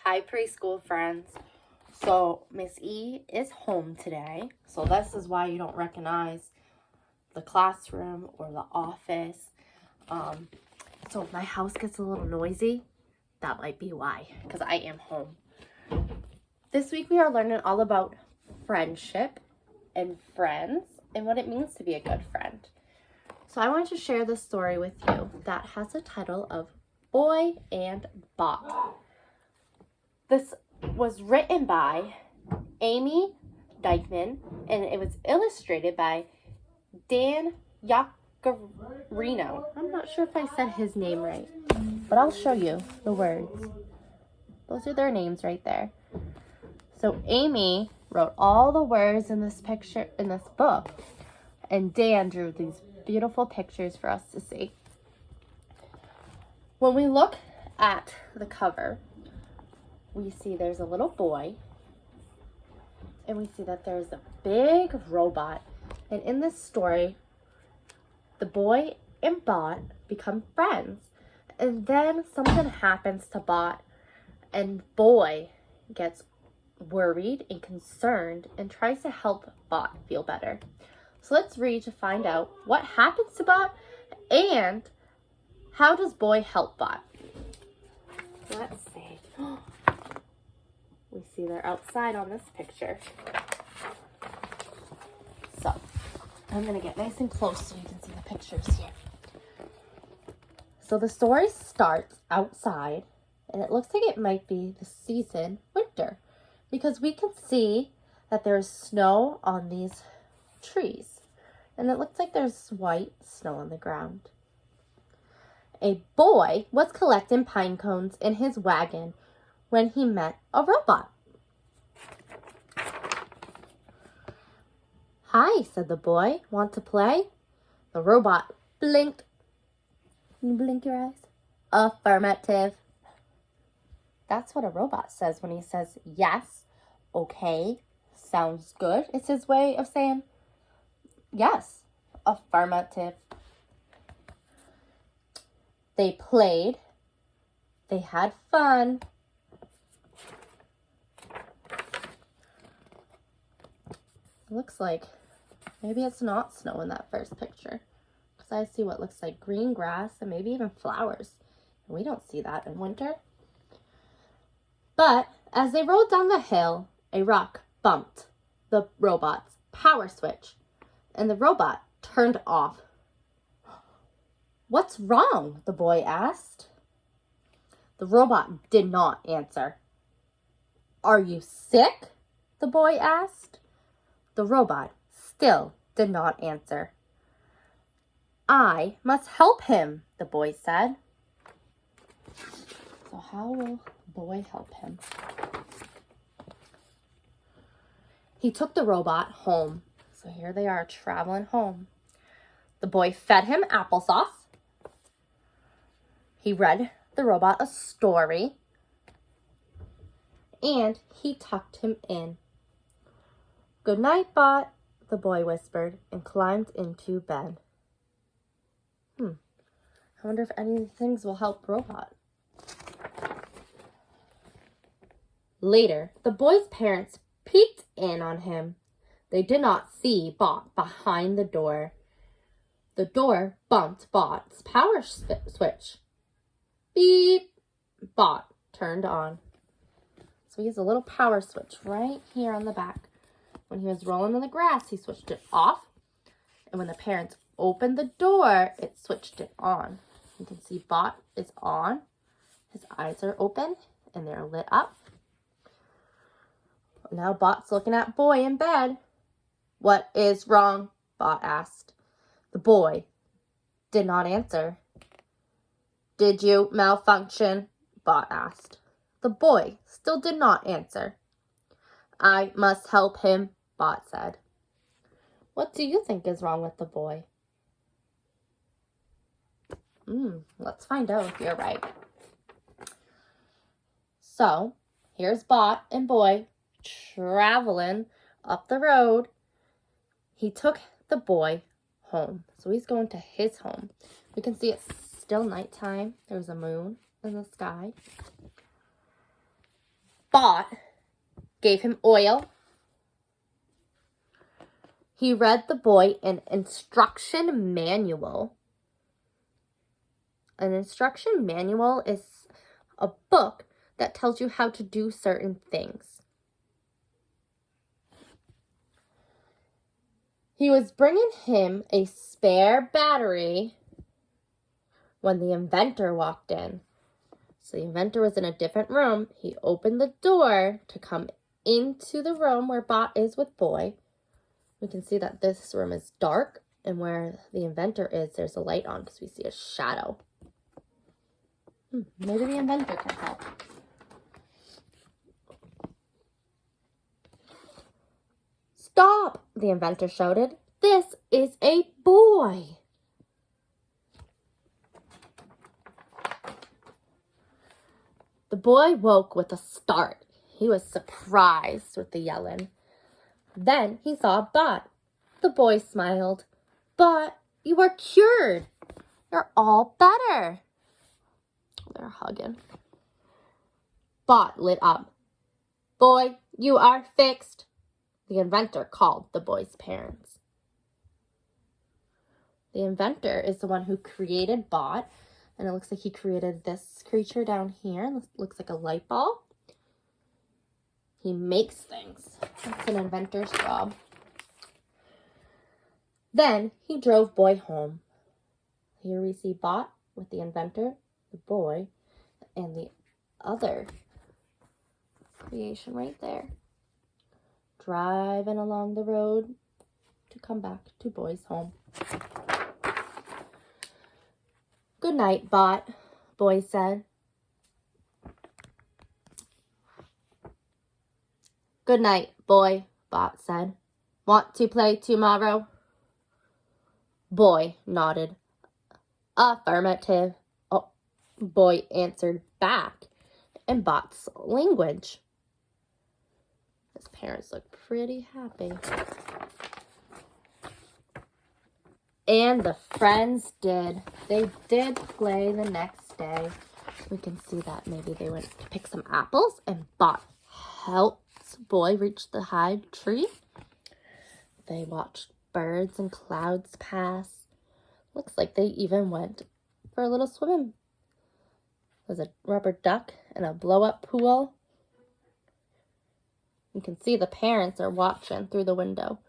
Hi, preschool friends. So, Miss E is home today. So, this is why you don't recognize the classroom or the office. So, if my house gets a little noisy, that might be why, because I am home. This week, we are learning all about friendship and friends and what it means to be a good friend. So, I wanted to share this story with you that has the title of Boy and Bot. This was written by Amy Dykeman, and it was illustrated by Dan Yaccarino. I'm not sure if I said his name right, but I'll show you the words. Those are their names right there. So Amy wrote all the words in this picture, in this book, and Dan drew these beautiful pictures for us to see. When we look at the cover, we see there's a little boy, and we see that there's a big robot. And in this story, the boy and Bot become friends. And then something happens to Bot, and boy gets worried and concerned and tries to help Bot feel better. So let's read to find out what happens to Bot and how does boy help Bot. Let's see. We see they're outside on this picture. So, I'm going to get nice and close so you can see the pictures here. So the story starts outside, and it looks like it might be the season winter, because we can see that there's snow on these trees, and it looks like there's white snow on the ground. A boy was collecting pine cones in his wagon when he met a robot. "Hi," said the boy. "Want to play?" The robot blinked. Can you blink your eyes? Affirmative. That's what a robot says when he says yes, okay, sounds good. It's his way of saying yes, affirmative. They played. They had fun. It looks like maybe it's not snow in that first picture, because I see what looks like green grass and maybe even flowers. And we don't see that in winter. But as they rode down the hill, a rock bumped the robot's power switch, and the robot turned off. "What's wrong?" the boy asked. The robot did not answer. "Are you sick?" the boy asked. The robot still did not answer. "I must help him," the boy said. So how will the boy help him? He took the robot home. So here they are traveling home. The boy fed him applesauce. He read the robot a story. And he tucked him in. "Good night, Bot," the boy whispered and climbed into bed. I wonder if any of these things will help Robot. Later, the boy's parents peeked in on him. They did not see Bot behind the door. The door bumped Bot's power switch. Beep! Bot turned on. So he has a little power switch right here on the back. When he was rolling in the grass, he switched it off. And when the parents opened the door, it switched it on. You can see Bot is on. His eyes are open and they're lit up. Now Bot's looking at boy in bed. "What is wrong?" Bot asked. The boy did not answer. "Did you malfunction?" Bot asked. The boy still did not answer. "I must help him," Bot said. What do you think is wrong with the boy? Let's find out if you're right. So, here's Bot and boy traveling up the road. He took the boy home. So he's going to his home. We can see it's still nighttime. There's a moon in the sky. Bot gave him oil. He read the boy an instruction manual. An instruction manual is a book that tells you how to do certain things. He was bringing him a spare battery when the inventor walked in. So the inventor was in a different room. He opened the door to come into the room where Bot is with Boy. We can see that this room is dark, and where the inventor is, there's a light on because we see a shadow. Maybe the inventor can help. Stop, the inventor shouted. This is a boy. The boy woke with a start. He was surprised with the yelling. Then he saw Bot. The boy smiled. Bot, you are cured. You're all better. They're hugging. Bot lit up. Boy, you are fixed. The inventor called the boy's parents. The inventor is the one who created Bot, and it looks like he created this creature down here. It looks like a light bulb. He makes things. That's an inventor's job. Then he drove Boy home. Here we see Bot with the inventor, the boy, and the other creation right there. Driving along the road to come back to Boy's home. Good night, Bot, Boy said. Good night, Boy, Bot said. Want to play tomorrow? Boy nodded. Affirmative. Oh, Boy answered back in Bot's language. His parents look pretty happy. And the friends did. They did play the next day. We can see that maybe they went to pick some apples and Bot helped Boy reach the high tree. They watched birds and clouds pass. Looks like they even went for a little swim. There's a rubber duck and a blow-up pool. You can see the parents are watching through the window.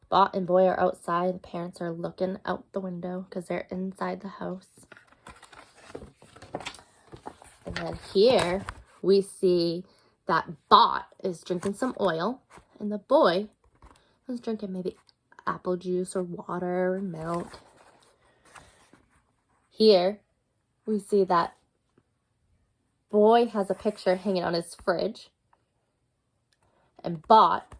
Bot and Boy are outside. The parents are looking out the window because they're inside the house. And then here we see that Bot is drinking some oil and the boy is drinking maybe apple juice or water or milk. Here we see that Boy has a picture hanging on his fridge and Bot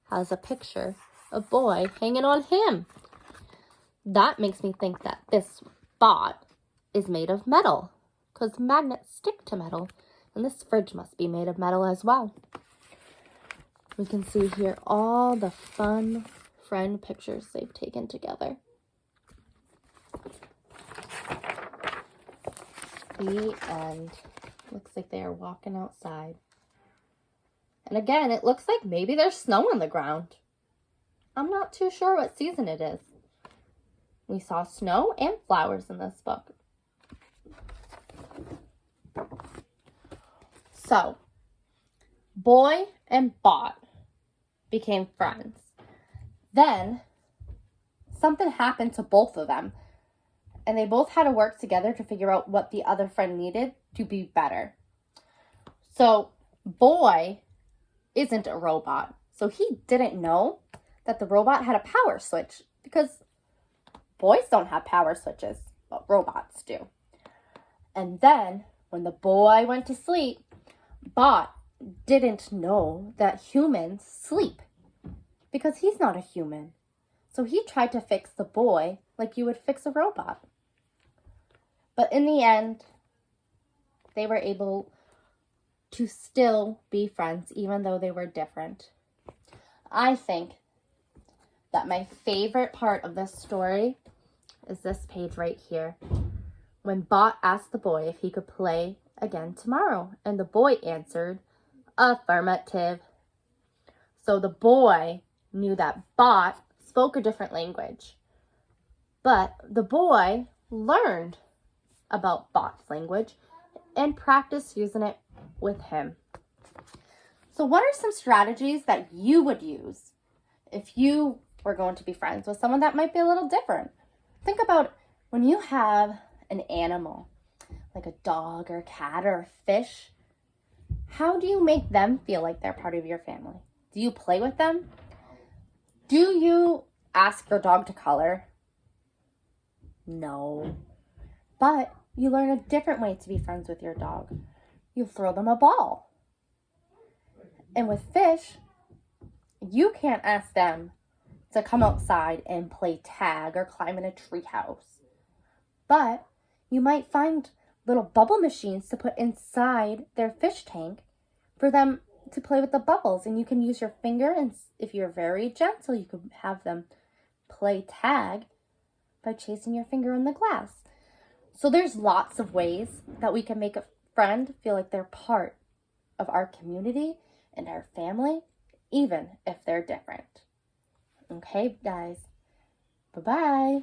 has a picture of Boy hanging on him. That makes me think that this Bot is made of metal because magnets stick to metal, and this fridge must be made of metal as well. We can see here all the fun friend pictures they've taken together. The end. Looks like they are walking outside. And again, it looks like maybe there's snow on the ground. I'm not too sure what season it is. We saw snow and flowers in this book. So, Boy and Bot became friends. Then, something happened to both of them. And they both had to work together to figure out what the other friend needed to be better. So, Boy isn't a robot. So he didn't know that the robot had a power switch because boys don't have power switches, but robots do. And then when the boy went to sleep, Bot didn't know that humans sleep because he's not a human. So he tried to fix the boy like you would fix a robot. But in the end, they were able to still be friends even though they were different. I think that my favorite part of this story is this page right here. When Bot asked the boy if he could play again tomorrow, and the boy answered, Affirmative. So the boy knew that Bot spoke a different language, but the boy learned about Bot's language and practiced using it with him. So what are some strategies that you would use if you were going to be friends with someone that might be a little different? Think about when you have an animal, like a dog or a cat or a fish. How do you make them feel like they're part of your family? Do you play with them? Do you ask your dog to color? No. But you learn a different way to be friends with your dog. You throw them a ball. And with fish, you can't ask them to come outside and play tag or climb in a treehouse. But you might find little bubble machines to put inside their fish tank for them to play with the bubbles. And you can use your finger, and if you're very gentle, you could have them play tag by chasing your finger in the glass. So there's lots of ways that we can make a friend feel like they're part of our community and our family, even if they're different. Okay, guys. Bye-bye.